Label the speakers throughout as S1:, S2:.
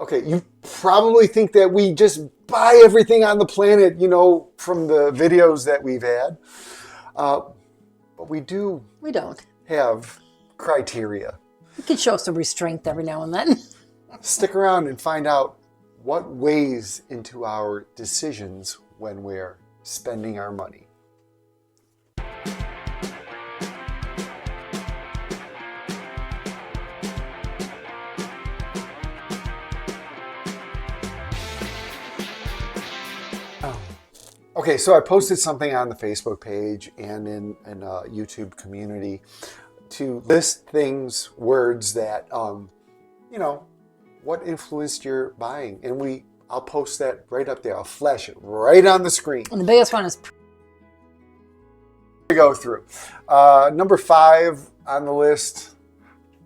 S1: Okay, you probably think that we just buy everything on the planet, from the videos that we've had. But we do.
S2: We don't.
S1: Have criteria.
S2: You can show some restraint every now and then.
S1: Stick around and find out what weighs into our decisions when we're spending our money. Okay, so I posted something on the Facebook page and in a YouTube community to list things, words that, what influenced your buying. And I'll post that right up there. I'll flash it right on the screen.
S2: And the biggest one is...
S1: To go through. Number 5 on the list,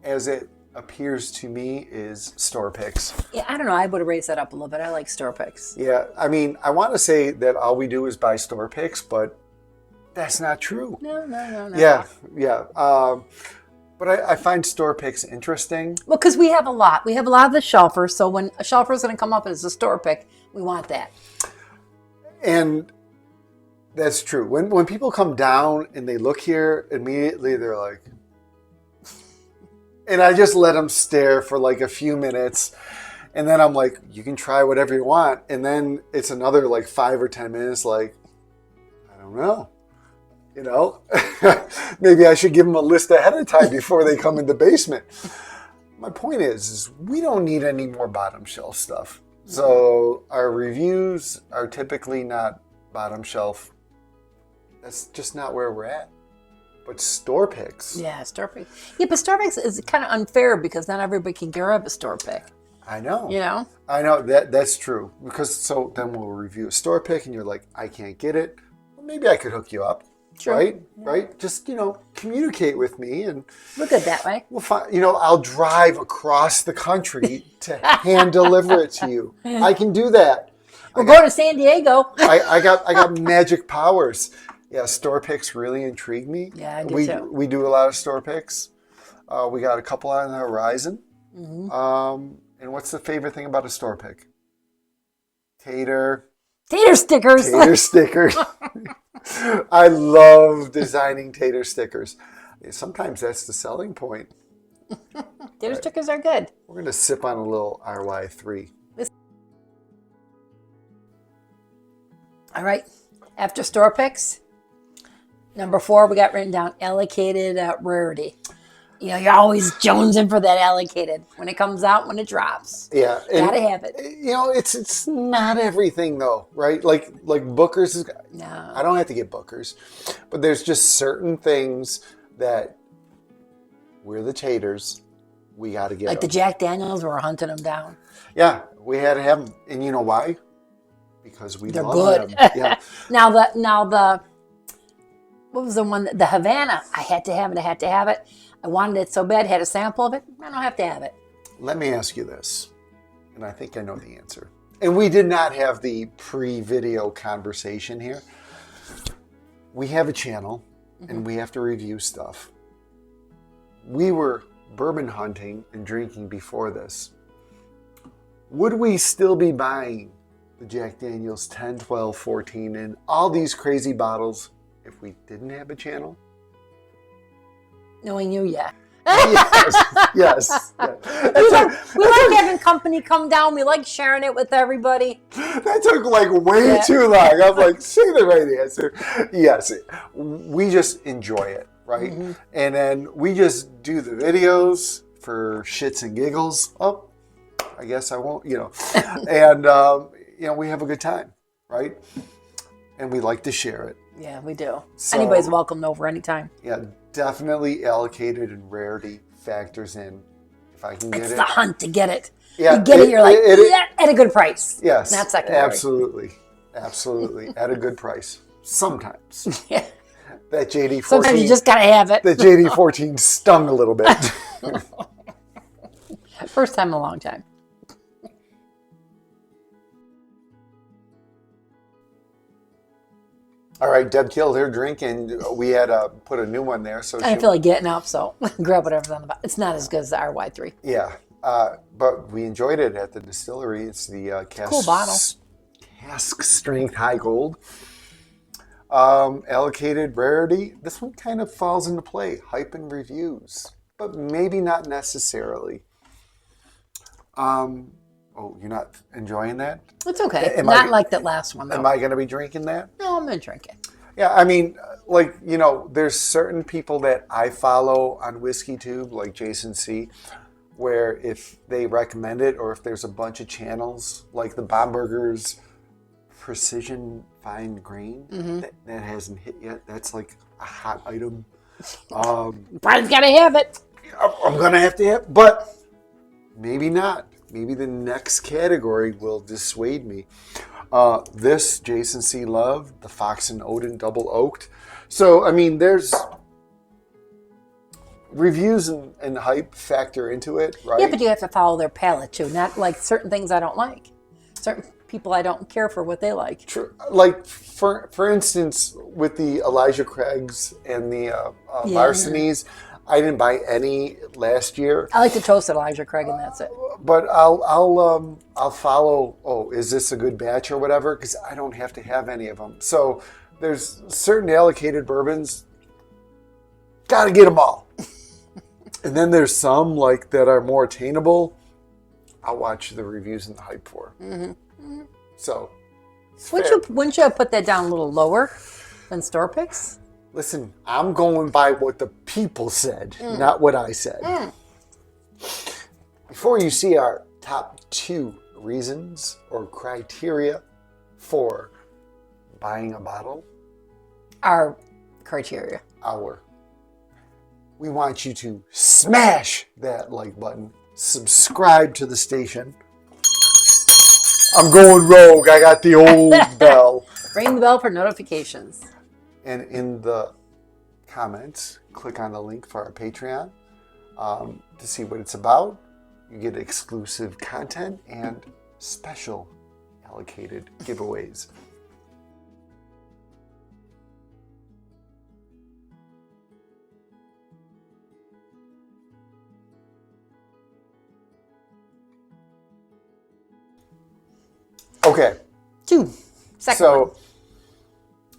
S1: as it appears to me, is store picks.
S2: Yeah, I don't know. I would have raised that up a little bit. I like store picks.
S1: Yeah, I mean, I want to say that all we do is buy store picks, but that's not true.
S2: No.
S1: Yeah. But I find store picks interesting.
S2: Well, because we have a lot. We have a lot of the shelfers. So when a shelfer is going to come up as a store pick, we want that.
S1: And that's true. When people come down and they look here, immediately they're like... And I just let them stare for like a few minutes. And then I'm like, you can try whatever you want. And then it's another like 5 or 10 minutes like, I don't know. Maybe I should give them a list ahead of time before they come in the basement. My point is we don't need any more bottom shelf stuff. So our reviews are typically not bottom shelf. That's just not where we're at. But store picks.
S2: Yeah, store picks. Yeah, but store picks is kind of unfair because not everybody can grab a store pick.
S1: I know.
S2: I
S1: know that's true. Because so then we'll review a store pick and you're like, I can't get it. Well, maybe I could hook you up.
S2: Sure.
S1: Right?
S2: Yeah.
S1: Right? Just, communicate with me and
S2: we're good that way.
S1: We'll find, I'll drive across the country to hand deliver it to you. I can do that.
S2: We're going to San Diego.
S1: I got magic powers. Yeah, store picks really intrigue me.
S2: Yeah, I do too.
S1: We do a lot of store picks. We got a couple on the horizon.
S2: Mm-hmm.
S1: And what's the favorite thing about a store pick? Tater
S2: stickers.
S1: Tater stickers. I love designing tater stickers. Sometimes that's the selling point.
S2: Tater stickers are good.
S1: We're going to sip on a little RY3.
S2: All right. After store picks, number 4, we got written down allocated rarity. You're always jonesing for that allocated. When it comes out, when it drops.
S1: Yeah.
S2: Gotta have it.
S1: It's not everything though, right? Like Booker's is...
S2: No.
S1: I don't have to get Booker's. But there's just certain things that we're the taters. We got to get
S2: like
S1: them.
S2: The Jack Daniels, we're hunting them down.
S1: Yeah. We had to have them. And you know why? Because
S2: They're
S1: love
S2: good.
S1: them. Yeah.
S2: Now the what was the one? The Havana. I had to have it. I wanted it so bad. Had a sample of it. I don't have to have it.
S1: Let me ask you this, and I think I know the answer. And we did not have the pre-video conversation here. We have a channel, and we have to review stuff. We were bourbon hunting and drinking before this. Would we still be buying the Jack Daniels 10, 12, 14, and all these crazy bottles if we didn't have a channel?
S2: Knowing you, yeah.
S1: Yes.
S2: We like having company come down. We like sharing it with everybody.
S1: That took like way too long. I'm like, say the right answer. Yes, we just enjoy it, right? Mm-hmm. And then we just do the videos for shits and giggles. Oh, I guess I won't, And, we have a good time, right? And we like to share it.
S2: Yeah, we do.
S1: So,
S2: anybody's welcome over anytime.
S1: Yeah, definitely allocated and rarity factors in. If I can get it.
S2: It's the hunt to get it.
S1: Yeah,
S2: you get it, you're like, at a good price.
S1: Yes,
S2: not secondary.
S1: Absolutely. At a good price. Sometimes.
S2: Yeah.
S1: That JD14.
S2: Sometimes you just got to have it.
S1: The JD14 stung a little bit.
S2: First time in a long time.
S1: All right, Deb killed her drink, and we had put a new one there. So
S2: I feel like getting up, so grab whatever's on the bottom. It's not as good as the RY3.
S1: Yeah, But we enjoyed it at the distillery. It's the
S2: Cool bottle.
S1: cask strength high gold. Allocated rarity. This one kind of falls into play. Hype and reviews, but maybe not necessarily. Oh, you're not enjoying that?
S2: It's okay. Not like that last one, though.
S1: Am I going to be drinking that?
S2: No, I'm going to drink it.
S1: Yeah, I mean, like, you know, there's certain people that I follow on WhiskeyTube, like Jason C., where if they recommend it or if there's a bunch of channels, like the Bomberger's Precision Fine Grain, that hasn't hit yet. That's like a hot item.
S2: Brian's got to have it.
S1: I'm going to have, but maybe not. Maybe the next category will dissuade me. This, Jason C. loved, the Fox and Odin Double Oaked. So, I mean, there's reviews and hype factor into it, right?
S2: Yeah, but you have to follow their palate, too. Not like certain things I don't like. Certain people I don't care for what they like.
S1: True. Like, for instance, with the Elijah Craigs and the Larcenies, I didn't buy any last year.
S2: I like to toast Elijah Craig, and that's it.
S1: But I'll follow. Oh, is this a good batch or whatever? Because I don't have to have any of them. So there's certain allocated bourbons. Got to get them all. And then there's some like that are more attainable. I'll watch the reviews and the hype for. So
S2: Wouldn't you have put that down a little lower than store picks?
S1: listen, I'm going by what the people said, not what I said. Before you see our top 2 reasons or criteria for buying a bottle,
S2: Our criteria.
S1: we want you to smash that like button, subscribe to the station. I'm going rogue. I got the old bell.
S2: Ring the bell for notifications.
S1: And in the comments, click on the link for our Patreon to see what it's about. You get exclusive content and special allocated giveaways. Okay.
S2: 2. Second
S1: So
S2: one.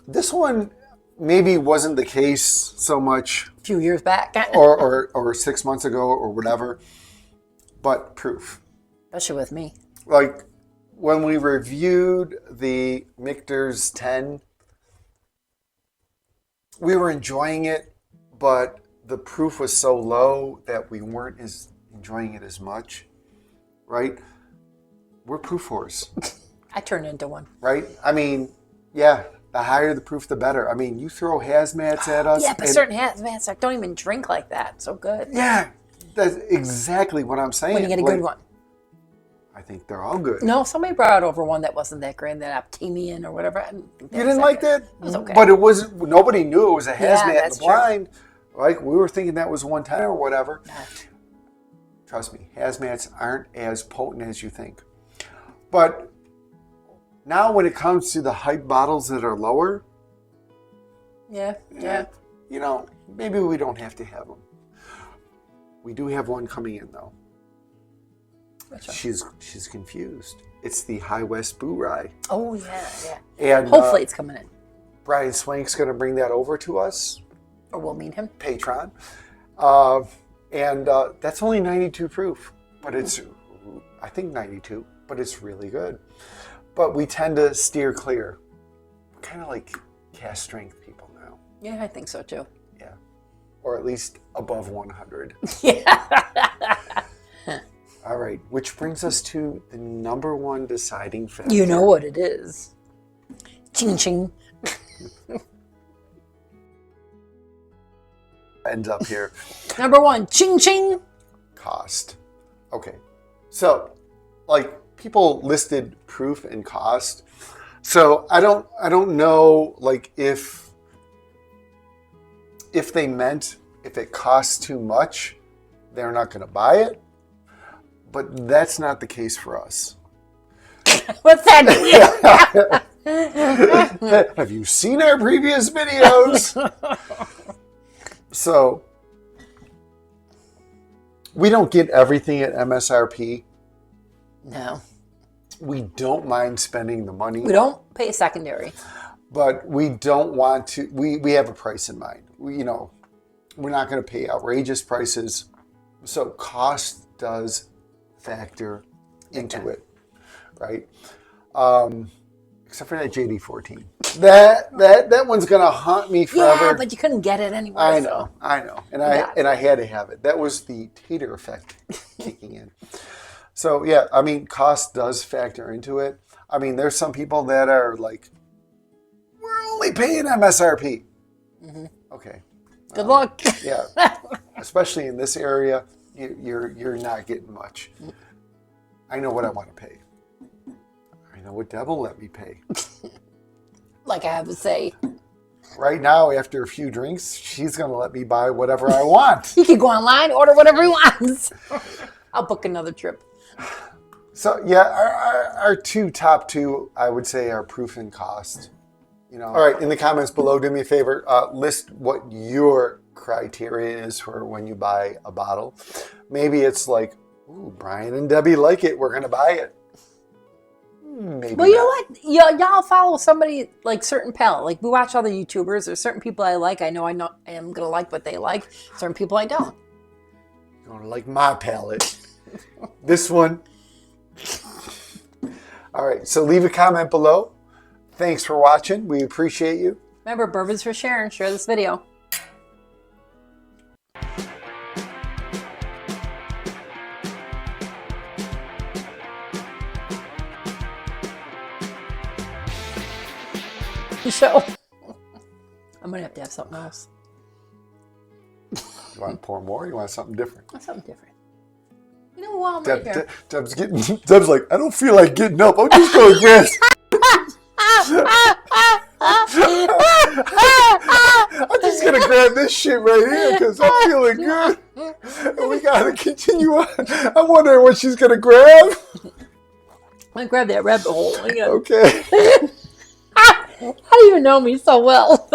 S1: this one maybe wasn't the case so much
S2: A few years back.
S1: or 6 months ago or whatever, but proof.
S2: Especially with me.
S1: Like when we reviewed the Michter's 10, we were enjoying it, but the proof was so low that we weren't enjoying it as much, right? We're proof whores.
S2: I turned into one.
S1: Right? I mean, yeah, the higher the proof, the better. I mean, you throw hazmats at us.
S2: Yeah, but certain hazmats don't even drink like that. So good.
S1: Yeah, that's exactly what I'm saying.
S2: When you get a good one.
S1: I think they're all good.
S2: No, somebody brought over one that wasn't that great, that Optimian or whatever. I didn't think that
S1: You
S2: was
S1: didn't like
S2: good.
S1: that?
S2: It was okay.
S1: But it wasn't, nobody knew it was a hazmat in
S2: that's
S1: the blind. Like, we were thinking that was 110 or whatever.
S2: Nah.
S1: Trust me, hazmats aren't as potent as you think. But now when it comes to the hype bottles that are lower,
S2: Yeah.
S1: you know, maybe we don't have to have them. We do have one coming in, though.
S2: Which one?
S1: She's confused. It's the High West Boo Rye.
S2: Oh, yeah.
S1: And
S2: Hopefully it's coming in.
S1: Brian Swank's going to bring that over to us.
S2: Or we'll meet him.
S1: Patron. And that's only 92 proof. But it's, I think 92, but it's really good. But we tend to steer clear. We're kind of like cast strength people now.
S2: Yeah, I think so too.
S1: Yeah. Or at least above 100.
S2: Yeah.
S1: All right. Which brings us to the number 1 deciding factor.
S2: You know what it is. Ching ching.
S1: Ends up here.
S2: Number 1, ching ching.
S1: Cost. Okay. So, like, people listed proof and cost. So I don't know, like, if they meant if it costs too much, they're not going to buy it. But that's not the case for us.
S2: What's that?
S1: Have you seen our previous videos? So We don't get everything at MSRP.
S2: No.
S1: We don't mind spending the money.
S2: We don't pay secondary.
S1: But we don't want to, we have a price in mind. We're not going to pay outrageous prices. So cost does factor into it, right? Except for that JD14. That one's going to haunt me forever.
S2: Yeah, but you couldn't get it anywhere.
S1: I know. And I had to have it. That was the tater effect kicking in. So yeah, I mean, cost does factor into it. I mean, there's some people that are like, we're only paying MSRP. Mm-hmm. Okay.
S2: Good luck.
S1: Yeah. Especially in this area, you're not getting much. I know what I want to pay. I know what Deb will let me pay.
S2: Like I have to say.
S1: Right now, after a few drinks, she's going to let me buy whatever I want.
S2: He can go online, order whatever he wants. I'll book another trip.
S1: So yeah, our top two, I would say, are proof and cost. All right, in the comments below, do me a favor, list what your criteria is for when you buy a bottle. Maybe it's like, ooh, Brian and Debbie like it, we're going to buy it. Maybe
S2: well, you know what? Y'all follow somebody like certain palate. Like we watch other YouTubers. There's certain people I like. I know I am going to like what they like. Certain people I don't.
S1: You're going to like my palate. This one. All right, so leave a comment below. Thanks for watching. We appreciate you.
S2: Remember, bourbon's for sharing. Share this video. So, I'm going to have something else.
S1: You want to pour more? Or you want something different?
S2: Something different. You know what? I'm right here.
S1: Deb's like, I don't feel like getting up. I'm just going to grab. I'm just going to grab this shit right here because I'm feeling good. And we got to continue on. I'm wondering what she's going to grab.
S2: I'm going to grab that rabbit hole.
S1: Okay.
S2: How do you know me so well?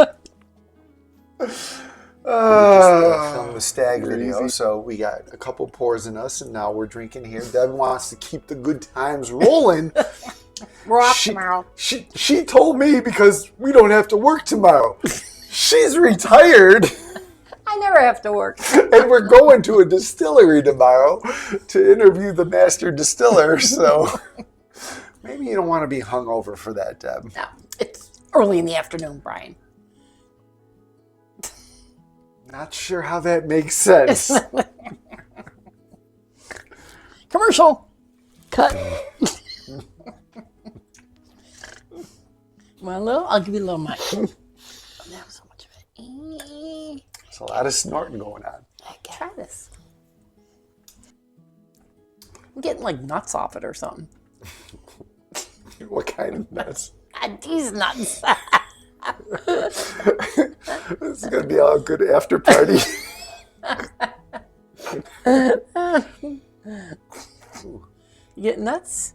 S1: From the stag video, so we got a couple pours in us, and now we're drinking here. Deb wants to keep the good times rolling.
S2: We're off tomorrow.
S1: She told me because we don't have to work tomorrow. She's retired.
S2: I never have to work.
S1: And we're going to a distillery tomorrow to interview the master distiller, so maybe you don't want to be hungover for that, Deb.
S2: No, it's early in the afternoon, Brian.
S1: Not sure how that makes sense.
S2: Commercial. Cut. Want a little? I'll give you a little mic. Oh, that was so much of it.
S1: There's a lot of snorting going on.
S2: Try this. I'm getting like nuts off it or something.
S1: What kind of nuts?
S2: These nuts.
S1: This is going to be a good after party.
S2: You get nuts?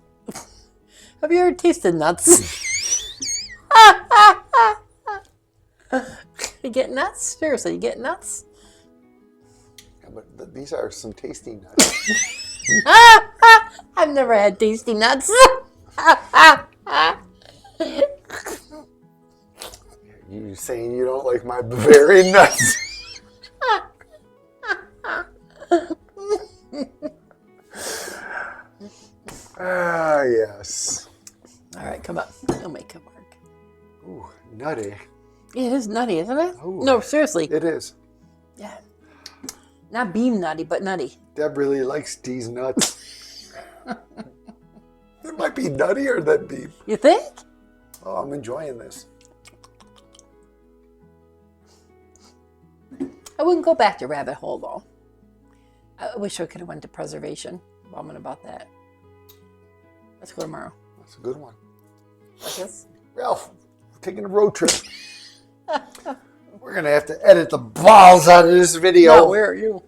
S2: Have you ever tasted nuts? You get nuts? Seriously, you get nuts?
S1: Yeah, but these are some tasty nuts.
S2: I've never had tasty nuts.
S1: You saying you don't like my Bavarian nuts? Ah, yes.
S2: All right, come on. I'll make it work.
S1: Ooh, nutty.
S2: Yeah, it is nutty, isn't it?
S1: Ooh,
S2: no, seriously.
S1: It is.
S2: Yeah. Not beam nutty, but nutty.
S1: Deb really likes these nuts. It might be nuttier than beef.
S2: You think?
S1: Oh, I'm enjoying this.
S2: I wouldn't go back to rabbit hole, though. I wish I could have went to preservation. Bumming about that. Let's go tomorrow.
S1: That's a good one.
S2: Like this?
S1: Ralph, we're taking a road trip. We're going to have to edit the balls out of this video.
S2: No, where are you?